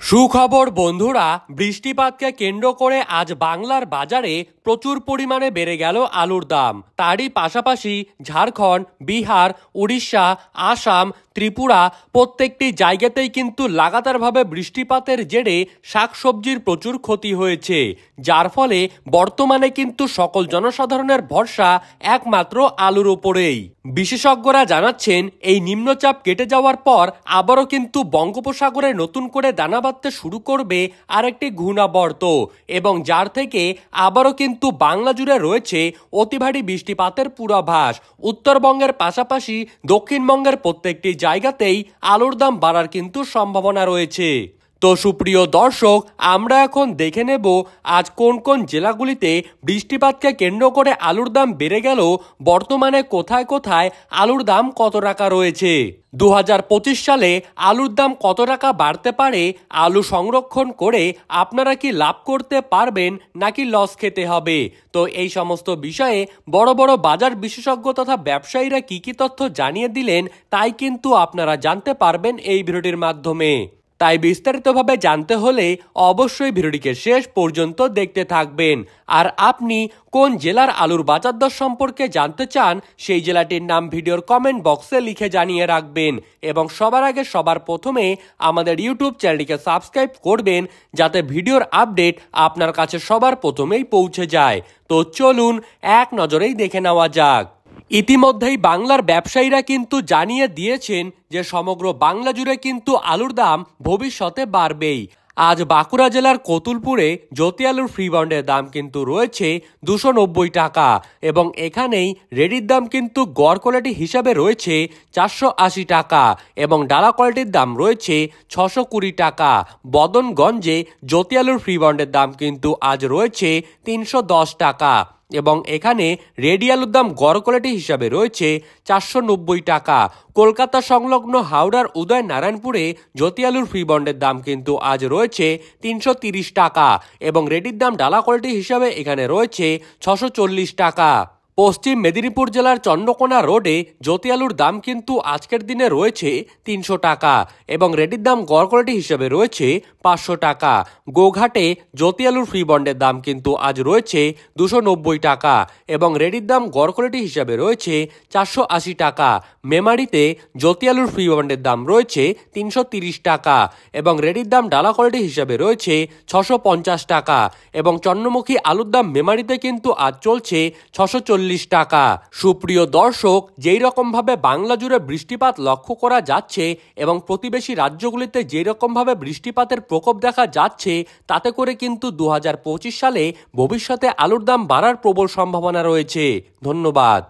সুখবর বন্ধুরা, বৃষ্টিপাতকে কেন্দ্র করে আজ বাংলার বাজারে প্রচুর পরিমাণে বেড়ে গেল আলুর দাম। তারই পাশাপাশি ঝাড়খণ্ড, বিহার, উড়িষ্যা, আসাম, ত্রিপুরা প্রত্যেকটি জায়গাতেই কিন্তু লাগাতারভাবে বৃষ্টিপাতের জেরে শাকসবজির প্রচুর ক্ষতি হয়েছে, যার ফলে বর্তমানে কিন্তু সকল জনসাধারণের ভরসা একমাত্র আলুর ওপরেই। বিশেষজ্ঞরা জানাচ্ছেন, এই নিম্নচাপ কেটে যাওয়ার পর আবারও কিন্তু বঙ্গোপসাগরে নতুন করে দানা বাঁধতে শুরু করবে আরেকটি ঘূর্ণাবর্ত, এবং যার থেকে আবারও কিন্তু বাংলা জুড়ে রয়েছে অতি ভারী বৃষ্টিপাতের পূর্বাভাস। উত্তরবঙ্গের পাশাপাশি দক্ষিণবঙ্গের প্রত্যেকটি জায়গাতেই আলুর দাম বাড়ার কিন্তু সম্ভাবনা রয়েছে। তো সুপ্রিয় দর্শক, আমরা এখন দেখে নেব আজ কোন কোন জেলাগুলিতে বৃষ্টিপাতকে কেন্দ্র করে আলুর দাম বেড়ে গেল, বর্তমানে কোথায় কোথায় আলুর দাম কত টাকা রয়েছে। 2025 সালে আলুর দাম কত টাকা বাড়তে পারে, আলু সংরক্ষণ করে আপনারা কি লাভ করতে পারবেন নাকি লস খেতে হবে। তো এই সমস্ত বিষয়ে বড় বড় বাজার বিশেষজ্ঞ তথা ব্যবসায়ীরা কি কি তথ্য জানিয়ে দিলেন, তাই কিন্তু আপনারা জানতে পারবেন এই ভিডিওটির মাধ্যমে। তাই বিস্তারিতভাবে জানতে হলে অবশ্যই ভিডিওটিকে শেষ পর্যন্ত দেখতে থাকবেন। আর আপনি কোন জেলার আলুর বাজার দর সম্পর্কে জানতে চান, সেই জেলাটির নাম ভিডিওর কমেন্ট বক্সে লিখে জানিয়ে রাখবেন, এবং সবার আগে সবার প্রথমে আমাদের ইউটিউব চ্যানেলটিকে সাবস্ক্রাইব করবেন, যাতে ভিডিওর আপডেট আপনার কাছে সবার প্রথমেই পৌঁছে যায়। তো চলুন এক নজরেই দেখে নেওয়া যাক। ইতিমধ্যেই বাংলার ব্যবসায়ীরা কিন্তু জানিয়ে দিয়েছেন যে সমগ্র বাংলা জুড়ে কিন্তু আলুর দাম ভবিষ্যতে বাড়বেই। আজ বাঁকুড়া জেলার কতুলপুরে জ্যোতি আলুর ফ্রি বন্ডের দাম কিন্তু রয়েছে 290 টাকা, এবং এখানেই রেডির দাম কিন্তু গড় কোয়ালিটি হিসাবে রয়েছে 480 টাকা, এবং ডালা কোয়ালিটির দাম রয়েছে 620 টাকা। বদনগঞ্জে জ্যোতি আলুর ফ্রি বন্ডের দাম কিন্তু আজ রয়েছে 310 টাকা, এবং এখানে রেডি আলুর দাম গড় কোয়ালিটি হিসাবে রয়েছে 490 টাকা। কলকাতা সংলগ্ন হাওড়ার উদয় নারায়ণপুরে জ্যোতি আলুর ফ্রি বন্ডের দাম কিন্তু আজ রয়েছে 330 টাকা, এবং রেডির দাম ডালা কোয়ালিটি হিসাবে এখানে রয়েছে 640 টাকা। পশ্চিম মেদিনীপুর জেলার চন্দ্রকোনা রোডে জ্যোতি আলুর দাম কিন্তু আজকের দিনে রয়েছে 300 টাকা, এবং রেডির দাম গড় কোয়ালিটি হিসেবে রয়েছে 500 টাকা। গোঘাটে জ্যোতি আলুর ফ্রি বন্ডের দাম কিন্তু আজ রয়েছে 290 টাকা, এবং রেডির দাম গড় কোয়ালিটি হিসেবে রয়েছে 480 টাকা। মেমারিতে জ্যোতি আলুর ফ্রি বন্ডের দাম রয়েছে 330 টাকা, এবং রেডির দাম ডালা কোয়ালিটি হিসেবে রয়েছে 650 টাকা, এবং চন্দ্রমুখী আলুর দাম মেমারিতে কিন্তু আজ চলছে 640 টাকা। সুপ্রিয় দর্শক, যেই রকম ভাবে বাংলা জুড়ে বৃষ্টিপাত লক্ষ্য করা যাচ্ছে এবং প্রতিবেশী রাজ্যগুলিতে যেই রকম ভাবে বৃষ্টিপাতের প্রকোপ দেখা যাচ্ছে, তাতে করে কিন্তু 2025 সালে ভবিষ্যতে আলুর দাম বাড়ার প্রবল সম্ভাবনা রয়েছে। ধন্যবাদ।